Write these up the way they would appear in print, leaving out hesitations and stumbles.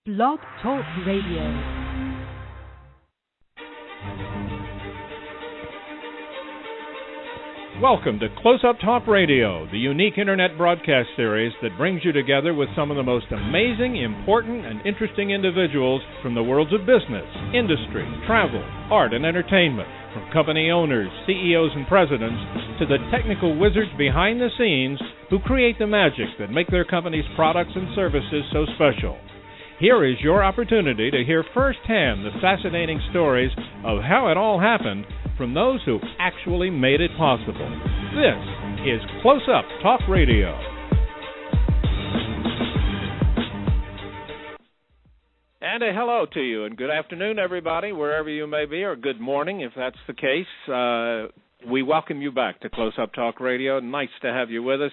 Blog Talk Radio. Welcome to Close Up Talk Radio, the unique internet broadcast series that brings you together with some of the most amazing, important, and interesting individuals from the worlds of business, industry, travel, art, and entertainment, from company owners, CEOs, and presidents, to the technical wizards behind the scenes who create the magic that make their company's products and services so special. Here is your opportunity to hear firsthand the fascinating stories of how it all happened from those who actually made it possible. This is Close Up Talk Radio. And a hello to you, and good afternoon, everybody, wherever you may be, or good morning, if that's the case. We welcome you back to Close Up Talk Radio. Nice to have you with us.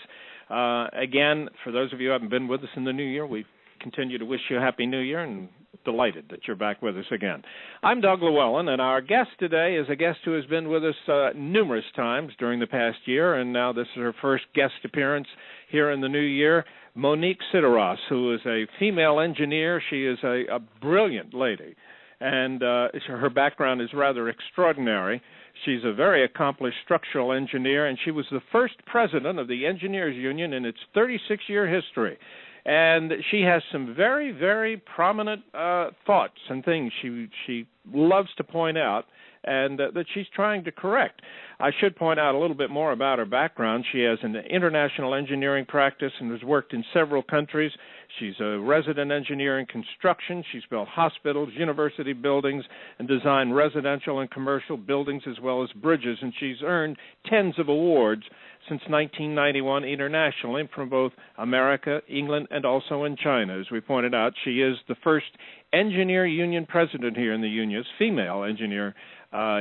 Again, for those of you who haven't been with us in the new year, we continue to wish you a Happy New Year and delighted that you're back with us again. I'm Doug Llewelyn, and our guest today is a guest who has been with us numerous times during the past year, and now this is her first guest appearance here in the new year, Monique Sidaross, who is a female engineer. She is a brilliant lady, and her background is rather extraordinary. She's a very accomplished structural engineer, and she was the first president of the Engineers Union in its 36-year history. And she has some very, very prominent thoughts and things she loves to point out and that she's trying to correct. I should point out a little bit more about her background. She has an international engineering practice and has worked in several countries. She's a resident engineer in construction. She's built hospitals, university buildings, and designed residential and commercial buildings as well as bridges. And she's earned tens of awards since 1991 internationally from both America, England, and also in China. As we pointed out, she is the first engineer union president here in the union, female engineer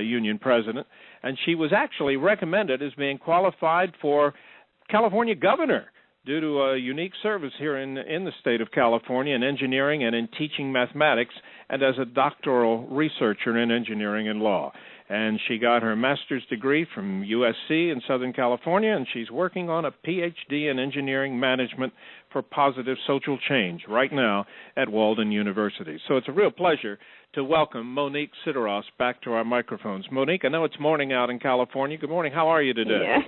union president, and she was actually recommended as being qualified for California governor due to a unique service here in the state of California in engineering and in teaching mathematics and as a doctoral researcher in engineering and law. And she got her master's degree from USC in Southern California, and she's working on a PhD in engineering management for positive social change right now at Walden University. So it's a real pleasure to welcome Monique Sidaross back to our microphones. Monique, I know it's morning out in California. Good morning. How are you today? Yeah.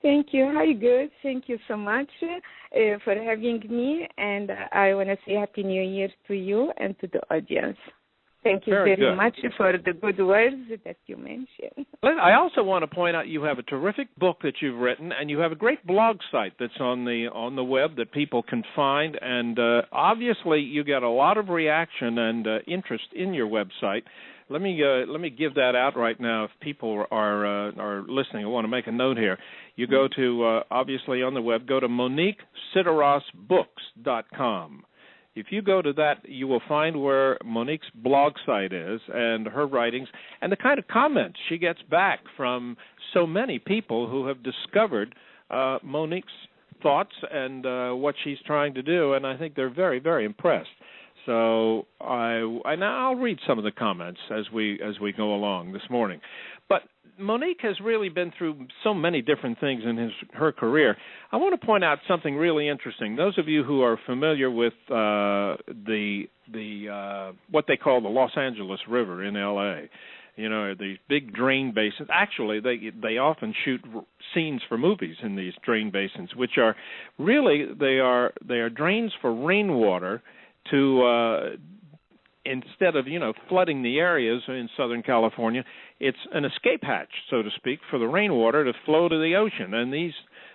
Thank you. Hi, good. Thank you so much for having me, and I want to say Happy New Year to you and to the audience. Thank you very much for the good words that you mentioned. I also want to point out you have a terrific book that you've written, and you have a great blog site that's on the web that people can find. And obviously, you get a lot of reaction and interest in your website. Let me give that out right now. If people are listening, I want to make a note here. You go to obviously on the web, go to MoniqueSidarossBooks.com. If you go to that, you will find where Monique's blog site is and her writings and the kind of comments she gets back from so many people who have discovered Monique's thoughts and what she's trying to do, and I think they're very, very impressed. So I'll read some of the comments as we go along this morning. But Monique has really been through so many different things in her career. I want to point out something really interesting. Those of you who are familiar with the what they call the Los Angeles River in L.A., you know, these big drain basins. Actually, they often shoot scenes for movies in these drain basins, which are really they are drains for rainwater to instead of, flooding the areas in Southern California, it's an escape hatch, so to speak, for the rainwater to flow to the ocean. And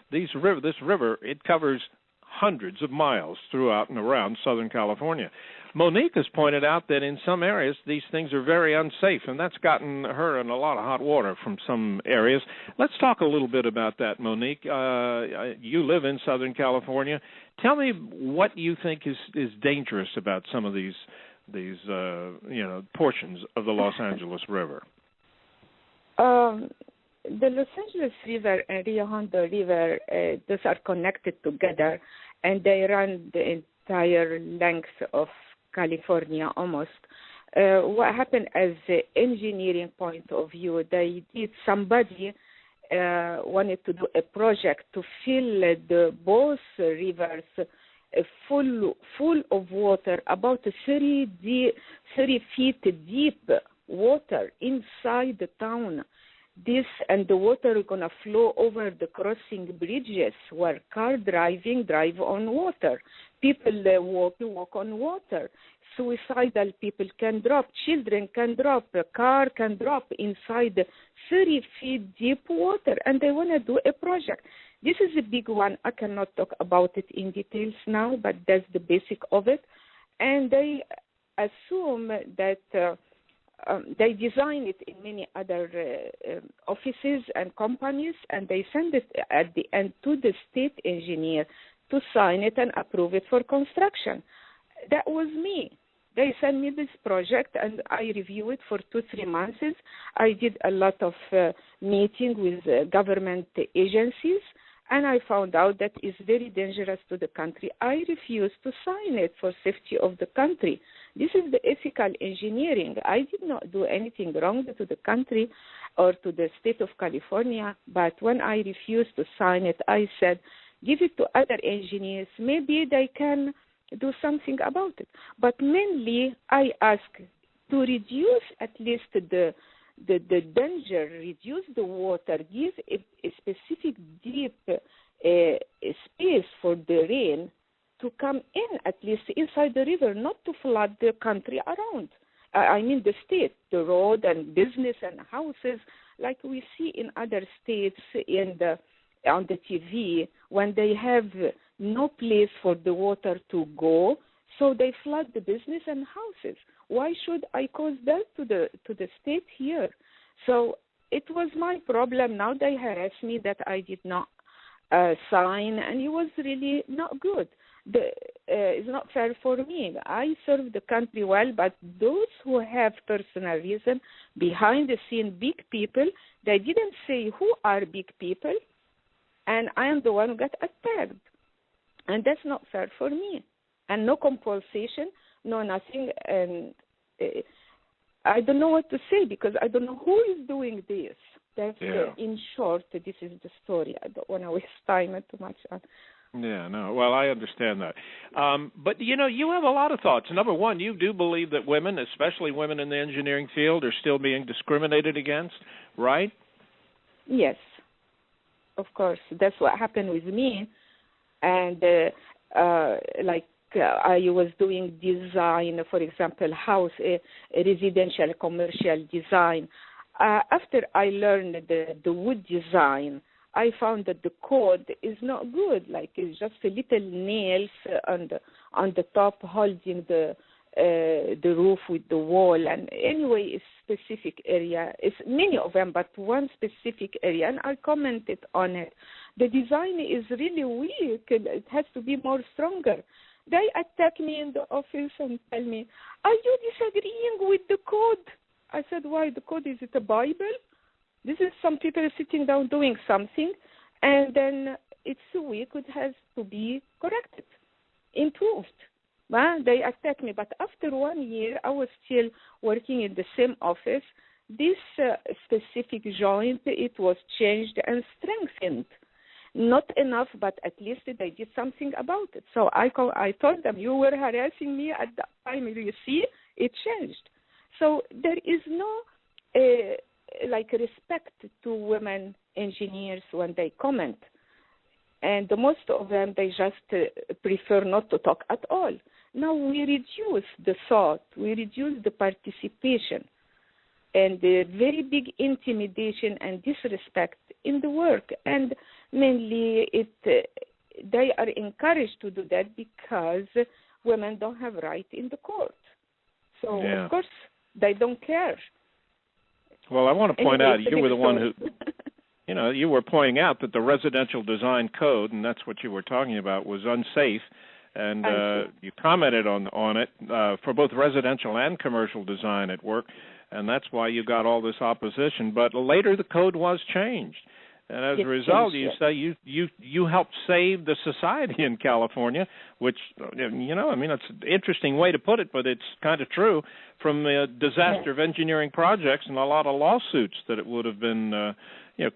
this river, it covers hundreds of miles throughout and around Southern California. Monique has pointed out that in some areas these things are very unsafe, and that's gotten her in a lot of hot water from some areas. Let's talk a little bit about that, Monique. You live in Southern California. Tell me what you think is dangerous about some of these portions of the Los Angeles River. The Los Angeles River and Rio Hondo River, those are connected together, and they run the entire length of California almost. What happened as an engineering point of view, somebody wanted to do a project to fill both rivers full of water, about 30 feet deep water inside the town. This and the water is going to flow over the crossing bridges where car drive on water. People walk on water. Suicidal people can drop, children can drop, a car can drop inside 30 feet deep water, and they want to do a project. This is a big one. I cannot talk about it in details now, but that's the basic of it. And they assume that they design it in many other offices and companies, and they send it at the end to the state engineer to sign it and approve it for construction. That was me. They sent me this project, and I review it for 2-3 months. I did a lot of meetings with government agencies, and I found out that it's very dangerous to the country. I refused to sign it for safety of the country. This is the ethical engineering. I did not do anything wrong to the country or to the state of California, but when I refused to sign it, I said, give it to other engineers. Maybe they can do something about it. But mainly, I ask to reduce at least the danger, reduce the water, give a specific deep space for the rain to come in, at least inside the river, not to flood the country around. I mean the state, the road and business and houses, like we see in other states on the TV, when they have no place for the water to go, so they flood the business and houses. Why should I cause that to the state here? So it was my problem. Now they harass me that I did not sign, and it was really not good. It's not fair for me. I serve the country well, but those who have personal reason, behind the scene, big people, they didn't say who are big people, and I am the one who got attacked. And that's not fair for me. And no compensation, no nothing. And I don't know what to say because I don't know who is doing this. That's in short, this is the story. I don't want to waste time too much on. Yeah, no. Well, I understand that. But, you have a lot of thoughts. Number one, you do believe that women, especially women in the engineering field, are still being discriminated against, right? Yes, of course. That's what happened with me. And I was doing design, for example, house, residential, commercial design. After I learned the wood design, I found that the code is not good. Like it's just a little nails on the top holding the roof with the wall. And anyway, it's specific area. It's many of them, but one specific area. And I commented on it. The design is really weak. It has to be more stronger. They attack me in the office and tell me, are you disagreeing with the code? I said, why? The code, is it a Bible? This is some people sitting down doing something, and then it's weak. It has to be corrected, improved. They attack me. But after 1 year, I was still working in the same office. This specific joint, it was changed and strengthened. Not enough, but at least they did something about it. So I told them, you were harassing me at that time. You see, it changed. So there is no respect to women engineers when they comment. And most of them, they just prefer not to talk at all. Now we reduce the thought, we reduce the participation, and the very big intimidation and disrespect in the work. And mainly they are encouraged to do that because women don't have right in the court. So, of course, they don't care. Well, I want to point out, you were the one who, you were pointing out that the residential design code, and that's what you were talking about, was unsafe. And you commented on it for both residential and commercial design at work, and that's why you got all this opposition. But later the code was changed. And as a result, you say you helped save the society in California, which, it's an interesting way to put it, but it's kind of true, from the disaster of engineering projects and a lot of lawsuits that it would have been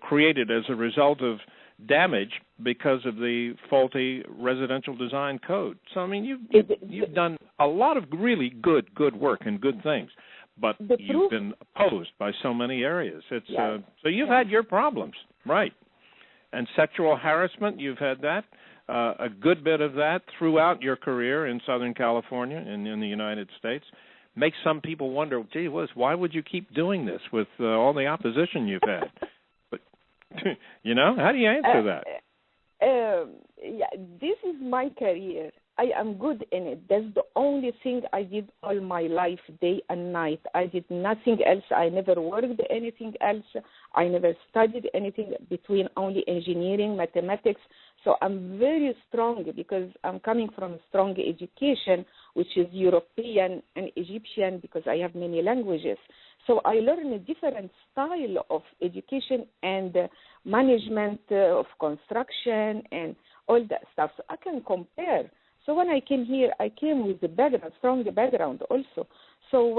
created as a result of damage because of the faulty residential design code. So, I mean, you've done a lot of really good work and good things, but you've been opposed by so many areas. So you've had your problems, right? And sexual harassment, you've had that, a good bit of that throughout your career in Southern California and in the United States. Makes some people wonder, gee whiz, why would you keep doing this with all the opposition you've had? But, how do you answer that? This is my career. I am good in it. That's the only thing I did all my life, day and night. I did nothing else. I never worked anything else. I never studied anything between only engineering, mathematics. So I'm very strong because I'm coming from a strong education, which is European and Egyptian, because I have many languages. So I learned a different style of education and management of construction and all that stuff. So I can compare. So when I came here, I came with a strong background also. So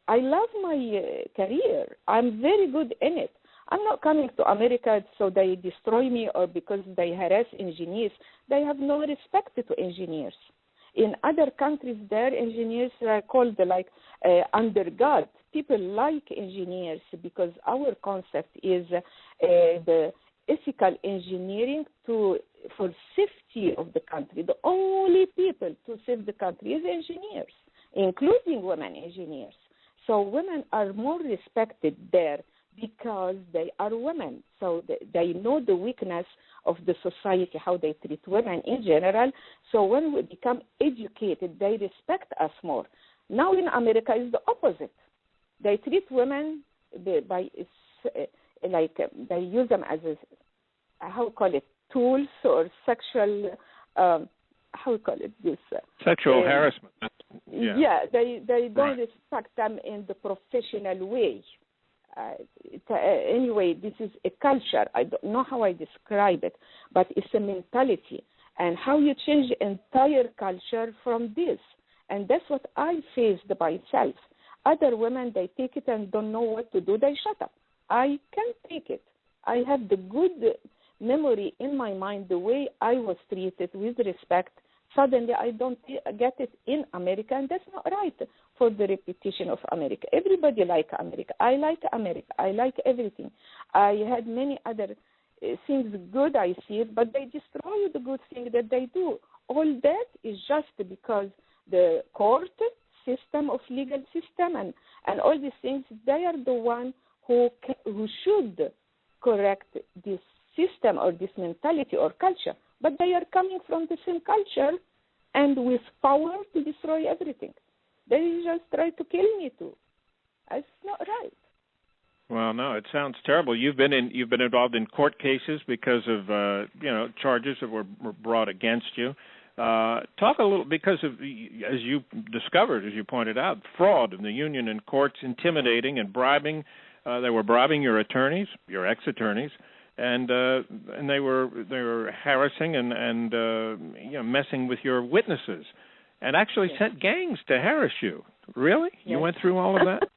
I love my career. I'm very good in it. I'm not coming to America so they destroy me or because they harass engineers. They have no respect to engineers. In other countries, their engineers are called under God. People like engineers because our concept is the ethical engineering for safety of the country. The only people to save the country is engineers, including women engineers. So women are more respected there because they are women. So they know the weakness of the society, how they treat women in general. So when we become educated, they respect us more. Now in America, it's the opposite. They treat women they use them as tools or sexual, sexual harassment. They don't respect them in the professional way. Anyway, this is a culture. I don't know how I describe it, but it's a mentality. And how you change the entire culture from this. And that's what I faced myself. Other women, they take it and don't know what to do. They shut up. I can't take it. I have the good memory in my mind, the way I was treated with respect. Suddenly, I don't get it in America, and that's not right for the reputation of America. Everybody likes America. I like America. I like everything. I had many other things good, I see it, but they destroy the good thing that they do. All that is just because the court system of legal system and all these things, they are the one who should correct this system or this mentality or culture. But they are coming from the same culture and with power to destroy everything. They just try to kill me too. That's not right. Well, no, it sounds terrible. You've been involved in court cases because of charges that were brought against you. Talk a little, because of, as you discovered, as you pointed out, fraud in the union and courts, intimidating and bribing. They were bribing your attorneys, your ex-attorneys, and they were harassing and messing with your witnesses, and actually sent gangs to harass you. Really? Yes. You went through all of that?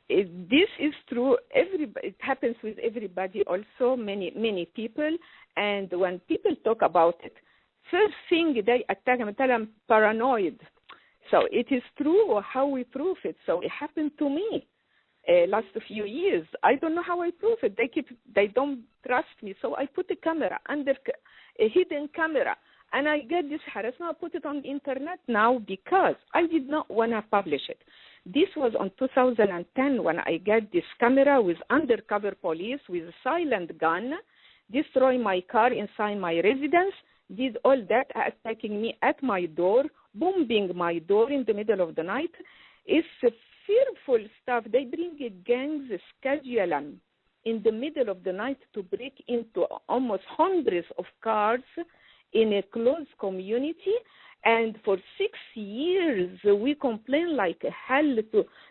This is true. It happens with everybody. Also, many people. And when people talk about it, first thing they attack them and tell them paranoid. So it is true. How we prove it? So it happened to me. Last few years, I don't know how I prove it. They don't trust me, so I put a camera under a hidden camera, and I get this harassment. I put it on the internet now because I did not want to publish it. This was on 2010 when I get this camera with undercover police with a silent gun, destroy my car inside my residence, did all that, attacking me at my door, bombing my door in the middle of the night. It's fearful stuff. They bring gangs, schedule them in the middle of the night to break into almost hundreds of cars in a closed community. And for 6 years, we complain like hell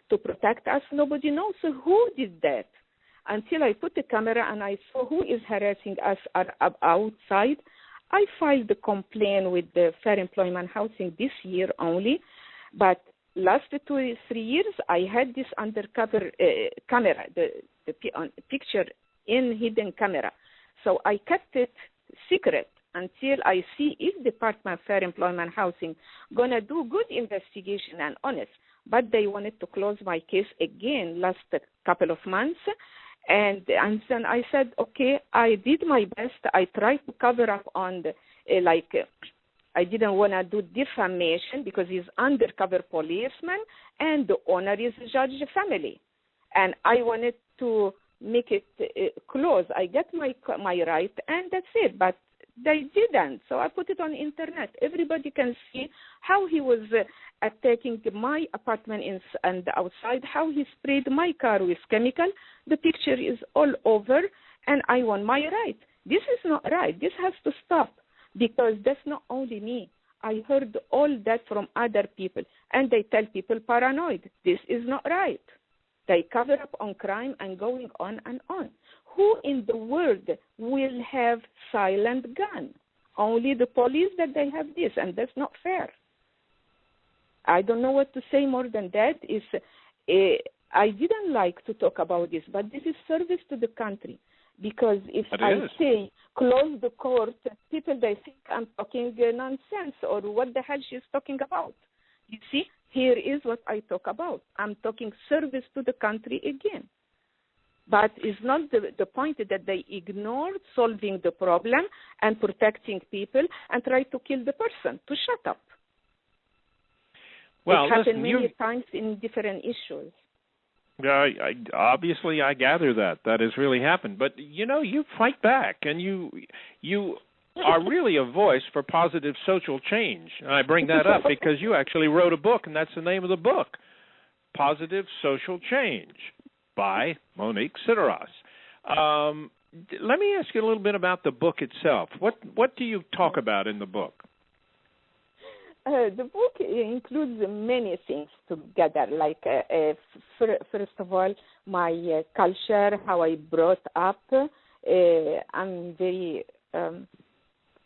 to protect us. Nobody knows who did that. Until I put the camera and I saw who is harassing us outside, I filed the complaint with the Fair Employment Housing this year only. But last 2 or 3 years, I had this undercover camera, the picture in hidden camera. So I kept it secret until I see if Department of Fair Employment Housing going to do good investigation and honest. But they wanted to close my case again last couple of months. And then I said, okay, I did my best. I tried to cover up on the, I didn't want to do defamation because he's undercover policeman and the owner is judge family. And I wanted to make it close. I get my right and that's it. But they didn't. So I put it on the internet. Everybody can see how he was attacking my apartment and outside, how he sprayed my car with chemical. The picture is all over and I want my right. This is not right. This has to stop. Because that's not only me. I heard all that from other people. And they tell people paranoid. This is not right. They cover up on crime and going on and on. Who in the world will have silent gun? Only the police that they have this, and that's not fair. I don't know what to say more than that. I didn't like to talk about this, but this is service to the country. Because if I say close the court, people, they think I'm talking nonsense or what the hell she's talking about. You see, here is what I talk about. I'm talking service to the country again. But it's not the point that they ignored solving the problem and protecting people and try to kill the person, to shut up. Well, it happened many times in different issues. Obviously, I gather that has really happened. But, you fight back, and you are really a voice for positive social change. And I bring that up because you actually wrote a book, and that's the name of the book, Positive Social Change, by Monique Sidaross. Let me ask you a little bit about the book itself. What do you talk about in the book? The book includes many things together, like first of all, my culture, how I brought up. I'm very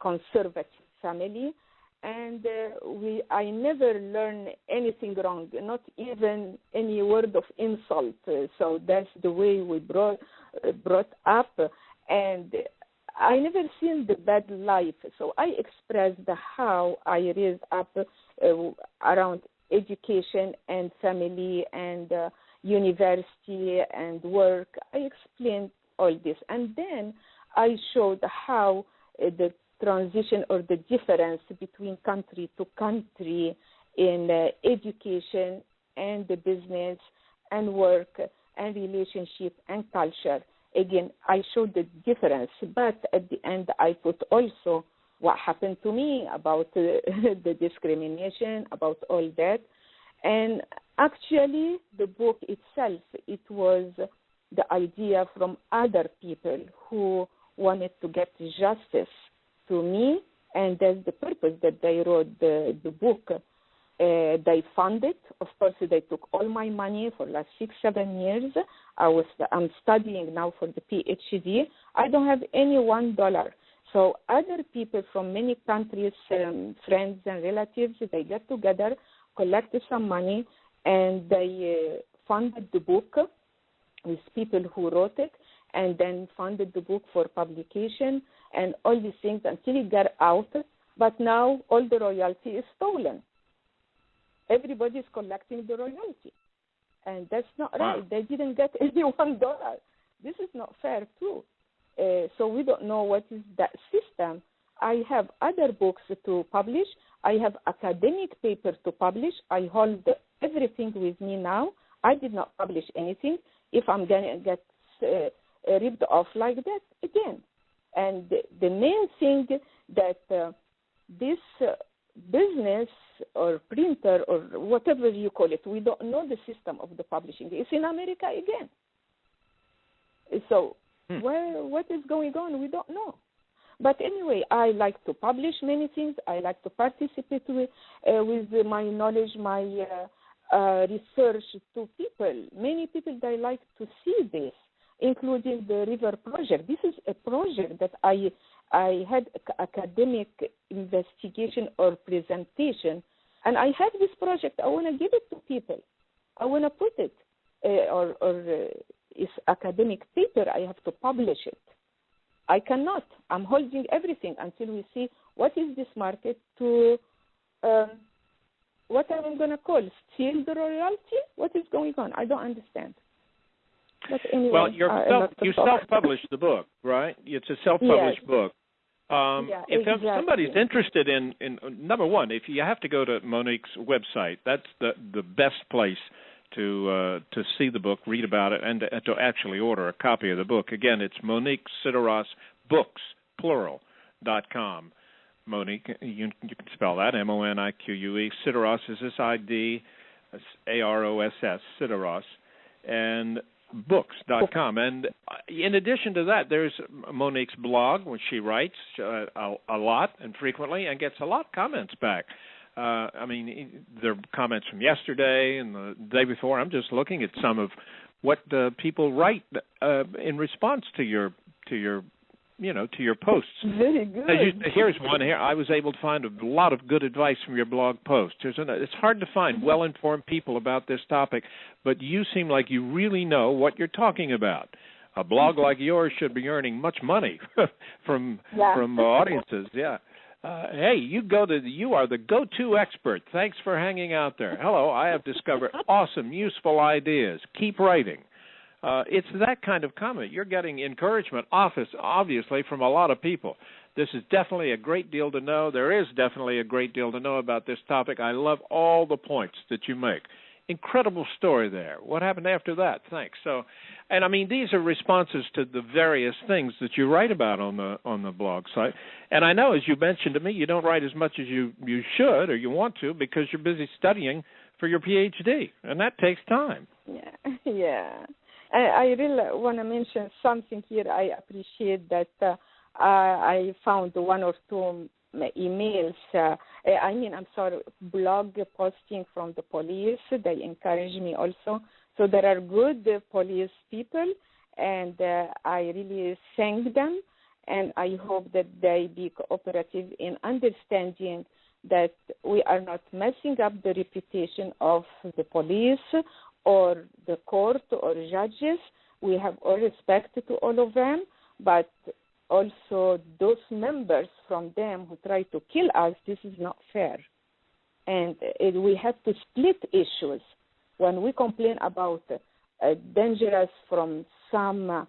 conservative family, and I never learned anything wrong, not even any word of insult. So that's the way we brought up, and I never seen the bad life, so I expressed how I raised up around education and family and university and work. I explained all this, and then I showed how the transition or the difference between country to country in education and the business and work and relationship and culture. Again, I showed the difference, but at the end, I put also what happened to me about the discrimination, about all that. And actually, the book itself, it was the idea from other people who wanted to get justice to me, and that's the purpose that they wrote the book. They funded. Of course, they took all my money for like 6-7 years. I'm studying now for the PhD. I don't have any $1. So other people from many countries, friends and relatives, they get together, collected some money, and they funded the book with people who wrote it, and then funded the book for publication and all these things until it got out. But now all the royalty is stolen. Everybody is collecting the royalty, and that's not right. They didn't get any $1. This is not fair, too. So we don't know what is that system. I have other books to publish. I have academic paper to publish. I hold everything with me now. I did not publish anything. If I'm going to get ripped off like that, again. And the main thing that this business or printer or whatever you call it, we don't know the system of the publishing. It's in America again. So what is going on? We don't know. But anyway, I like to publish many things. I like to participate with my knowledge, my research to people. Many people, they like to see this, including the River Project. This is a project that I had academic investigation or presentation, and I have this project. I want to give it to people. I want to put it or It's academic paper. I have to publish it. I cannot. I'm holding everything until we see what is this market to, what am I going to call, steal the royalty? What is going on? I don't understand. But anyway, well, you self-published the book, right? It's a self-published book. If somebody's interested in number one, if you have to go to Monique's website, that's the best place to see the book, read about it, and to actually order a copy of the book. Again, it's Monique Sidaross Books, plural.com. Monique, you can spell that, Monique. Sidaross is Sidaross, Sidaross, and books.com. And in addition to that, there's Monique's blog, which she writes a lot and frequently and gets a lot of comments back. I mean, there are comments from yesterday and the day before. I'm just looking at some of what people write in response to your posts. Very good. Here's one here. I was able to find a lot of good advice from your blog post. It's hard to find well-informed people about this topic, but you seem like you really know what you're talking about. A blog like yours should be earning much money from audiences. Yeah. Hey, you are the go-to expert. Thanks for hanging out there. Hello, I have discovered awesome, useful ideas. Keep writing. It's that kind of comment. You're getting encouragement, obviously, from a lot of people. This is definitely a great deal to know. There is definitely a great deal to know about this topic. I love all the points that you make. Incredible story there. What happened after that? Thanks. So, and I mean, these are responses to the various things that you write about on the blog site. And I know, as you mentioned to me, you don't write as much as you should or you want to because you're busy studying for your PhD, and that takes time. Yeah. I really want to mention something here. I appreciate that I found one or two emails, blog posting from the police. They encourage me also. So there are good police people, and I really thank them, and I hope that they be cooperative in understanding that we are not messing up the reputation of the police or the court or judges. We have all respect to all of them, but also those members from them who try to kill us, this is not fair. And we have to split issues. When we complain about dangerous from some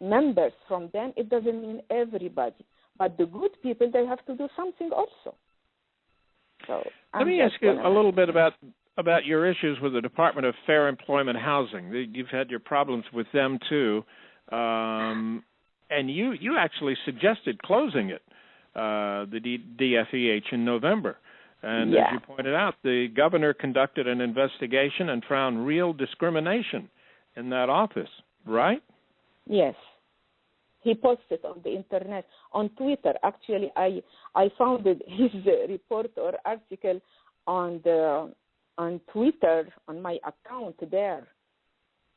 members from them, it doesn't mean everybody. But the good people, they have to do something also. So let me ask you a little bit about your issues with the Department of Fair Employment Housing. You've had your problems with them, too. And you actually suggested closing it, the DFEH, in November. And as you pointed out, the governor conducted an investigation and found real discrimination in that office, right? Yes. He posted on the Internet, on Twitter. Actually, I found his report or article on Twitter, on my account there.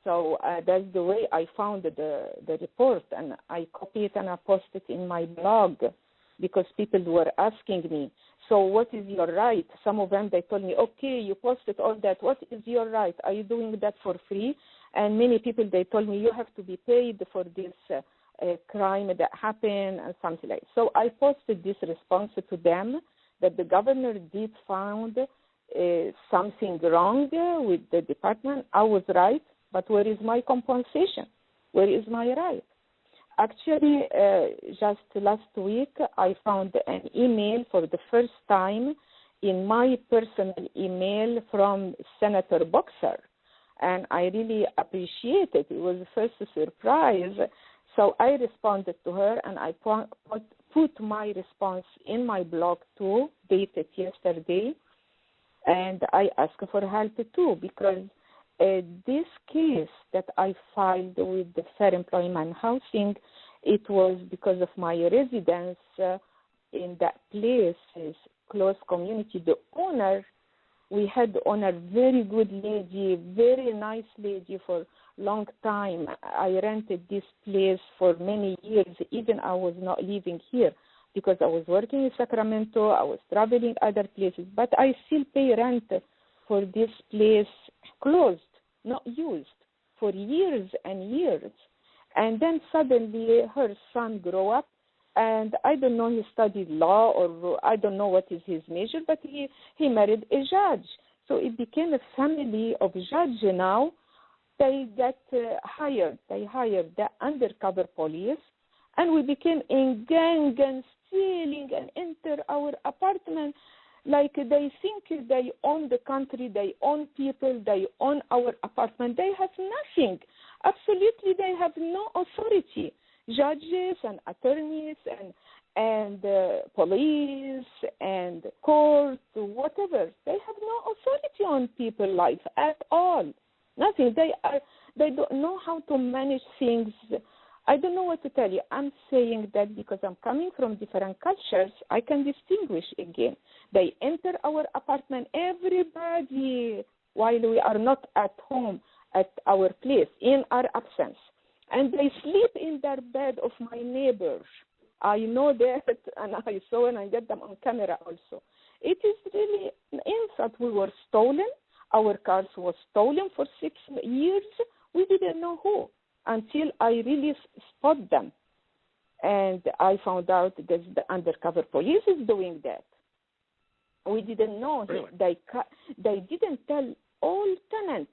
So that's the way I found the report, and I copied it and I posted it in my blog because people were asking me, so what is your right? Some of them, they told me, okay, you posted all that. What is your right? Are you doing that for free? And many people, they told me, you have to be paid for this crime that happened and something like that. So I posted this response to them that the governor did found something wrong with the department. I was right. But where is my compensation? Where is my right? Actually, just last week, I found an email for the first time in my personal email from Senator Boxer, and I really appreciate it. It was the first surprise. So I responded to her, and I put my response in my blog too, dated yesterday, and I asked for help too, because this case that I filed with the Fair Employment Housing, it was because of my residence in that place, close community. The owner, we had the owner, very good lady, very nice lady for long time. I rented this place for many years, even I was not living here because I was working in Sacramento, I was traveling other places, but I still pay rent for this place closed, not used, for years and years. And then suddenly her son grew up, and I don't know, he studied law, or I don't know what is his major, but he married a judge. So it became a family of judges now. They get hired. They hired the undercover police, and we became in gang and stealing and enter our apartment. Like they think they own the country, they own people, they own our apartment. They have nothing. Absolutely, they have no authority. Judges and attorneys and police and court, whatever. They have no authority on people's life at all. Nothing. They don't know how to manage things. I don't know what to tell you. I'm saying that because I'm coming from different cultures, I can distinguish again. They enter our apartment, everybody, while we are not at home, at our place, in our absence. And they sleep in their bed of my neighbors. I know that, and I saw and I get them on camera also. It is really an insult. We were stolen. Our cars were stolen for 6 years. We didn't know who until I really spot them. And I found out that the undercover police is doing that. We didn't know. Really? They didn't tell all tenants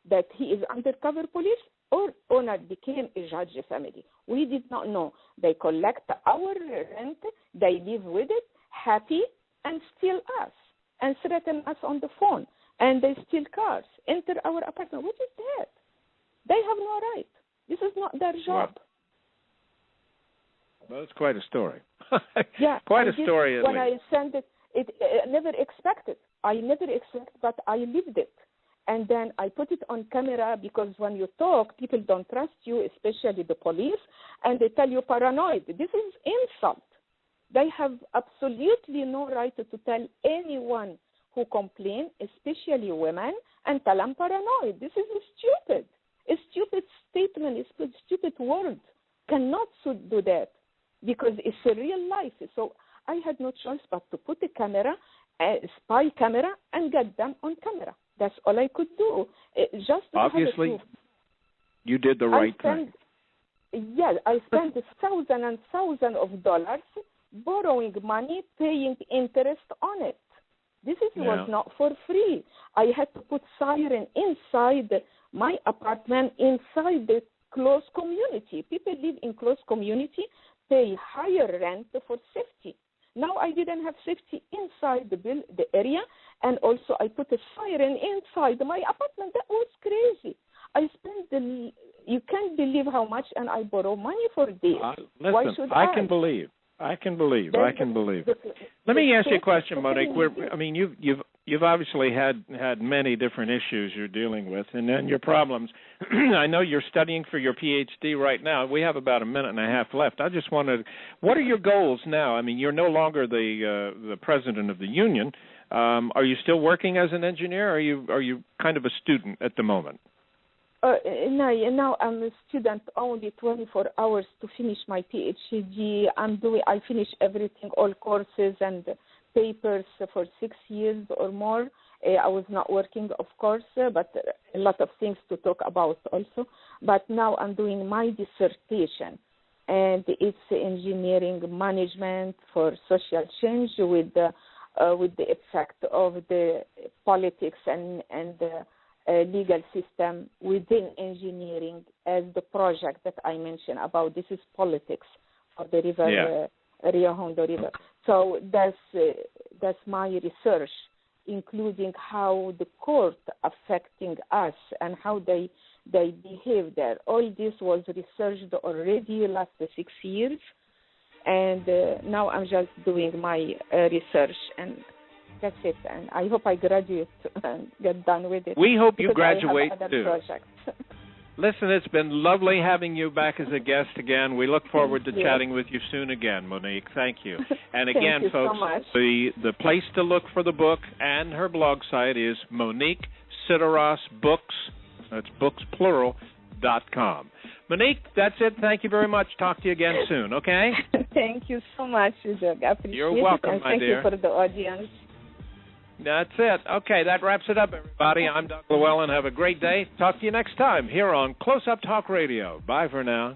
that he is undercover police, or owner became a judge family. We did not know. They collect our rent, they live with it, happy, and steal us, and threaten us on the phone. And they steal cars, enter our apartment. What is that? They have no right. This is not their job. Wow. Well, it's quite a story. Yeah, quite a story. When I sent it, never expected. I never expected, but I lived it. And then I put it on camera because when you talk, people don't trust you, especially the police, and they tell you paranoid. This is insult. They have absolutely no right to tell anyone who complain, especially women, and tell them paranoid. This is stupid. A stupid statement, a stupid word. Cannot do that because it's a real life. So I had no choice but to put a camera, a spy camera, and get them on camera. That's all I could do. Just obviously, you did the right thing. Yeah, I spent thousands and thousands of dollars borrowing money, paying interest on it. This was not for free. I had to put siren inside my apartment, inside the close community. People live in close community, pay higher rent for safety. Now I didn't have safety inside the area, and also I put a siren inside my apartment. That was crazy. I spent you can't believe how much, and I borrow money for this. Listen, why should I can believe. Let me ask you a question, Monique. You've obviously had many different issues you're dealing with, and then your problems. I know you're studying for your PhD right now. We have about a minute and a half left. I just wanted, what are your goals now? I mean, you're no longer the president of the union. Are you still working as an engineer, or are you kind of a student at the moment? Now I'm a student, only 24 hours to finish my PhD. I finish everything, all courses and papers for 6 years or more. I was not working, of course, but a lot of things to talk about also. But now I'm doing my dissertation, and it's engineering management for social change with the effect of the politics and the legal system within engineering, as the project that I mentioned about. This is politics for the river, Rio Hondo River. So that's my research, including how the court affecting us and how they behave there. All this was researched already last 6 years, and now I'm just doing my research, and that's it. And I hope I graduate and get done with it. We hope you graduate too. Projects. Listen, it's been lovely having you back as a guest again. We look forward to chatting with you soon again, Monique. Thank you. And again, Thank you folks, so much. the place to look for the book and her blog site is Monique Sidaross Books. That's books plural.com. Monique, that's it. Thank you very much. Talk to you again soon, okay? Thank you so much, Doug. I appreciate You're welcome, it. And my dear. Thank you for the audience. That's it. Okay, that wraps it up, everybody. I'm Doug Llewelyn. Have a great day. Talk to you next time here on Close Up Talk Radio. Bye for now.